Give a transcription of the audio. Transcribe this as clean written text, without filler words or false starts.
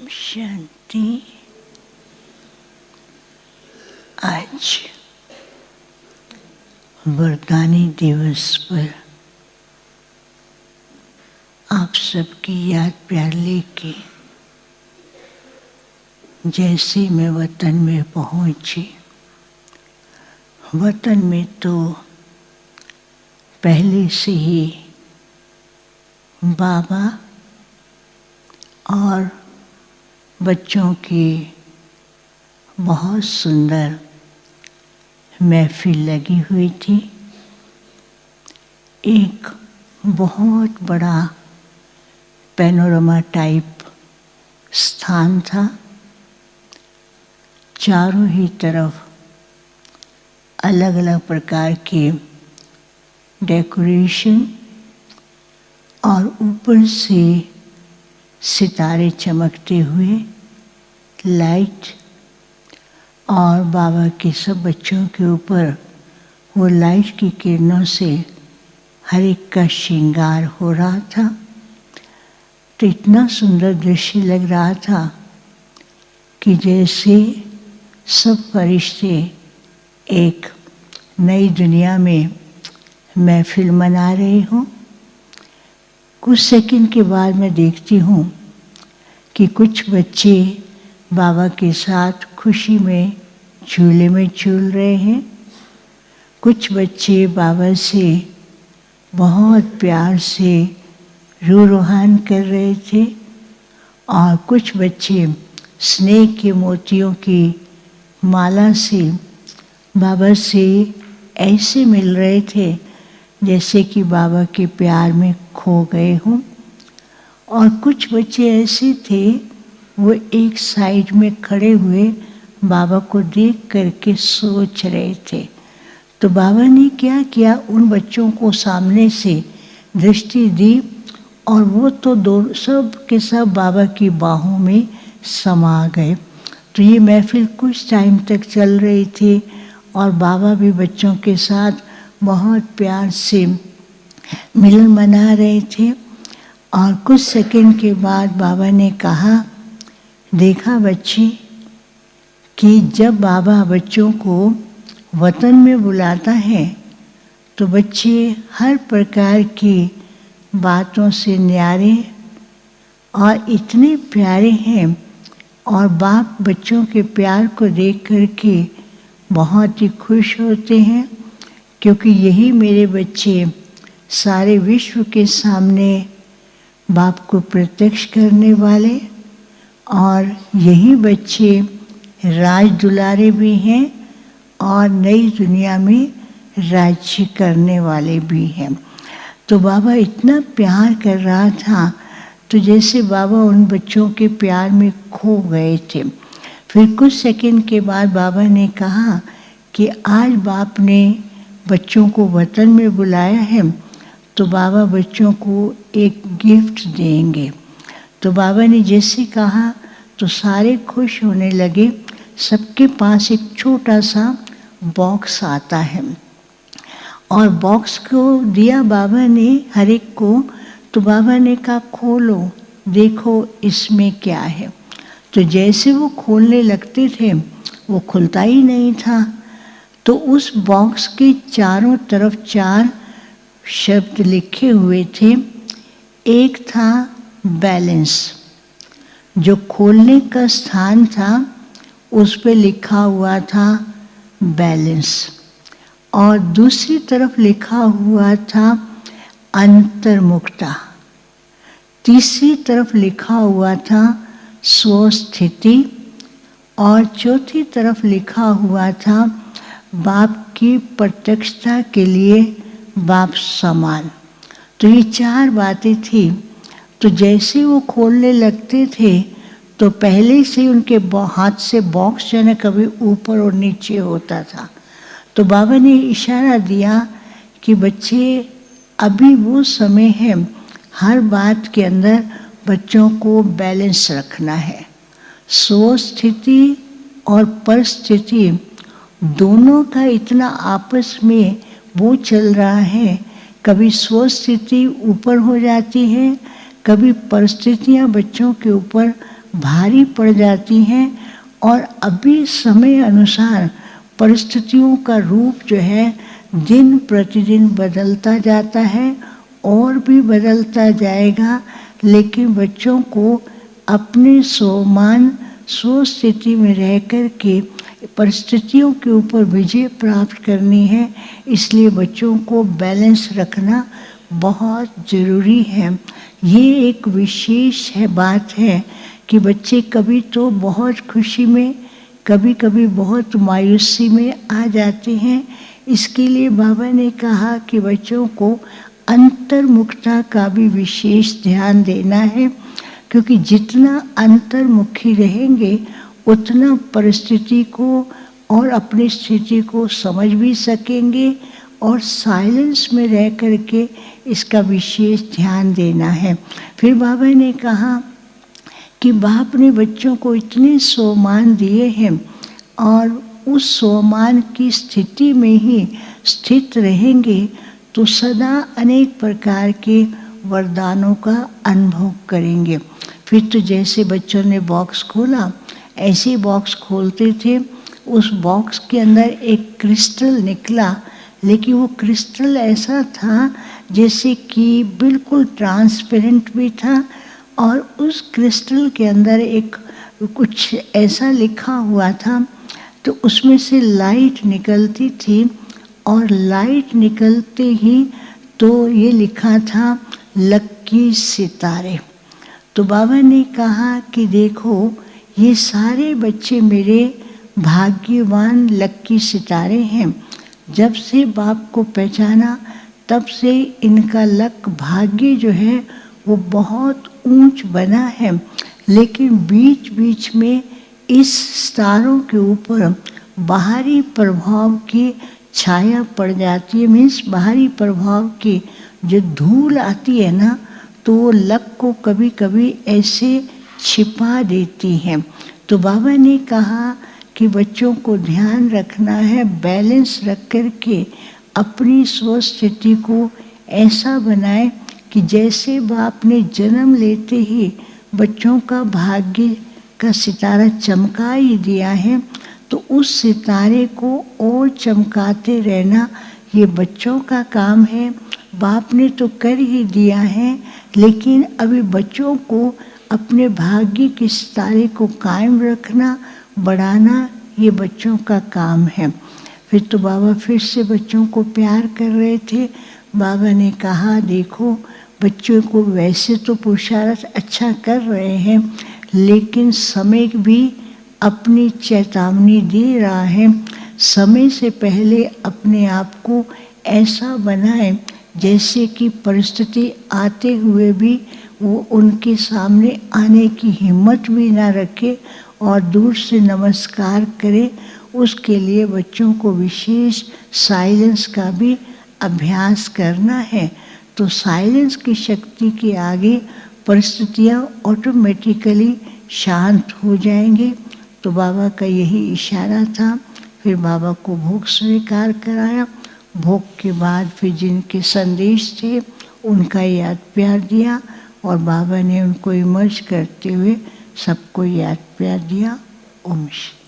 शांति। आज वरदानी दिवस पर आप सबकी याद प्यार लेके जैसे मैं वतन में पहुंची, वतन में तो पहले से ही बाबा और बच्चों की बहुत सुंदर महफिल लगी हुई थी। एक बहुत बड़ा पैनोरामा टाइप स्थान था। चारों ही तरफ अलग अलग प्रकार के डेकोरेशन और ऊपर से सितारे चमकते हुए लाइट, और बाबा के सब बच्चों के ऊपर वो लाइट की किरणों से हर एक का श्रृंगार हो रहा था। तो इतना सुंदर दृश्य लग रहा था कि जैसे सब फरिश्ते एक नई दुनिया में महफिल मना रहे हों। कुछ सेकंड के बाद मैं देखती हूँ कि कुछ बच्चे बाबा के साथ खुशी में झूले में झूल रहे हैं। कुछ बच्चे बाबा से बहुत प्यार से रूहान कर रहे थे, और कुछ बच्चे स्नेह के मोतियों की माला से बाबा से ऐसे मिल रहे थे जैसे कि बाबा के प्यार में खो गए हों। और कुछ बच्चे ऐसे थे, वो एक साइड में खड़े हुए बाबा को देख करके सोच रहे थे। तो बाबा ने क्या किया, उन बच्चों को सामने से दृष्टि दी, और वो तो दो सब के सब बाबा की बाहों में समा गए। तो ये महफिल कुछ टाइम तक चल रही थी, और बाबा भी बच्चों के साथ बहुत प्यार से मिलन मना रहे थे। और कुछ सेकंड के बाद बाबा ने कहा, देखा बच्चे, कि जब बाबा बच्चों को वतन में बुलाता है तो बच्चे हर प्रकार की बातों से न्यारे और इतने प्यारे हैं, और बाप बच्चों के प्यार को देख करके बहुत ही खुश होते हैं, क्योंकि यही मेरे बच्चे सारे विश्व के सामने बाप को प्रत्यक्ष करने वाले, और यही बच्चे राज दुलारे भी हैं और नई दुनिया में राज्य करने वाले भी हैं। तो बाबा इतना प्यार कर रहा था, तो जैसे बाबा उन बच्चों के प्यार में खो गए थे। फिर कुछ सेकंड के बाद बाबा ने कहा कि आज बाप ने बच्चों को वतन में बुलाया है, तो बाबा बच्चों को एक गिफ्ट देंगे। तो बाबा ने जैसे कहा तो सारे खुश होने लगे। सबके पास एक छोटा सा बॉक्स आता है, और बॉक्स को दिया बाबा ने हर एक को। तो बाबा ने कहा, खोलो देखो इसमें क्या है। तो जैसे वो खोलने लगते थे वो खुलता ही नहीं था। तो उस बॉक्स के चारों तरफ 4 शब्द लिखे हुए थे। एक था बैलेंस, जो खोलने का स्थान था उस पे लिखा हुआ था बैलेंस, और दूसरी तरफ लिखा हुआ था अंतर्मुखता। तीसरी तरफ लिखा हुआ था स्वस्थिति, और चौथी तरफ लिखा हुआ था बाप की प्रत्यक्षता के लिए बाप समान। तो ये 4 बातें थी। तो जैसे वो खोलने लगते थे तो पहले से उनके हाथ से बॉक्स जो है ना कभी ऊपर और नीचे होता था। तो बाबा ने इशारा दिया कि बच्चे अभी वो समय है, हर बात के अंदर बच्चों को बैलेंस रखना है। स्वस्थिति और परिस्थिति दोनों का इतना आपस में वो चल रहा है, कभी स्वस्थिति ऊपर हो जाती है, कभी परिस्थितियाँ बच्चों के ऊपर भारी पड़ जाती हैं और अभी समय अनुसार परिस्थितियों का रूप जो है दिन प्रतिदिन बदलता जाता है और भी बदलता जाएगा। लेकिन बच्चों को अपने स्व स्थिति में रह कर के परिस्थितियों के ऊपर विजय प्राप्त करनी है। इसलिए बच्चों को बैलेंस रखना बहुत ज़रूरी है। ये एक विशेष बात है कि बच्चे कभी तो बहुत खुशी में, कभी कभी बहुत मायूसी में आ जाते हैं। इसके लिए बाबा ने कहा कि बच्चों को अंतर्मुखता का भी विशेष ध्यान देना है, क्योंकि जितना अंतर्मुखी रहेंगे उतना परिस्थिति को और अपनी स्थिति को समझ भी सकेंगे और साइलेंस में रह कर के इसका विशेष ध्यान देना है। फिर बाबा ने कहा कि बाप ने बच्चों को इतने सोमान दिए हैं और उस सोमान की स्थिति में ही स्थित रहेंगे तो सदा अनेक प्रकार के वरदानों का अनुभव करेंगे। फिर तो जैसे बच्चों ने बॉक्स खोला, ऐसे बॉक्स खोलते थे, उस बॉक्स के अंदर एक क्रिस्टल निकला, लेकिन वो क्रिस्टल ऐसा था जैसे कि बिल्कुल ट्रांसपेरेंट भी था और उस क्रिस्टल के अंदर एक कुछ ऐसा लिखा हुआ था, तो उसमें से लाइट निकलती थी और लाइट निकलते ही तो ये लिखा था लक्की सितारे। तो बाबा ने कहा कि देखो ये सारे बच्चे मेरे भाग्यवान लक्की सितारे हैं। जब से बाप को पहचाना तब से इनका लक भाग्य जो है वो बहुत ऊंच बना है, लेकिन बीच बीच में इस सितारों के ऊपर बाहरी प्रभाव की छाया पड़ जाती है। मीन्स बाहरी प्रभाव की जो धूल आती है ना, तो वो लक को कभी कभी ऐसे छिपा देती है। तो बाबा ने कहा कि बच्चों को ध्यान रखना है, बैलेंस रख कर के अपनी स्वस्थिति को ऐसा बनाए कि जैसे बाप ने जन्म लेते ही बच्चों का भाग्य का सितारा चमका ही दिया है, तो उस सितारे को और चमकाते रहना ये बच्चों का काम है। बाप ने तो कर ही दिया है, लेकिन अभी बच्चों को अपने भाग्य के सितारे को कायम रखना, बढ़ाना, ये बच्चों का काम है। फिर तो बाबा फिर से बच्चों को प्यार कर रहे थे। बाबा ने कहा देखो बच्चों को वैसे तो पुरुषार्थ अच्छा कर रहे हैं, लेकिन समय भी अपनी चेतावनी दे रहा है। समय से पहले अपने आप को ऐसा बनाएं जैसे कि परिस्थिति आते हुए भी वो उनके सामने आने की हिम्मत भी ना रखे और दूर से नमस्कार करे। उसके लिए बच्चों को विशेष साइलेंस का भी अभ्यास करना है। तो साइलेंस की शक्ति के आगे परिस्थितियाँ ऑटोमेटिकली शांत हो जाएंगे। तो बाबा का यही इशारा था। फिर बाबा को भोग स्वीकार कराया। भोग के बाद फिर जिनके संदेश थे उनका याद प्यार दिया और बाबा ने उनको इमर्ज करते हुए सबको याद प्यार दिया। ओम शांति।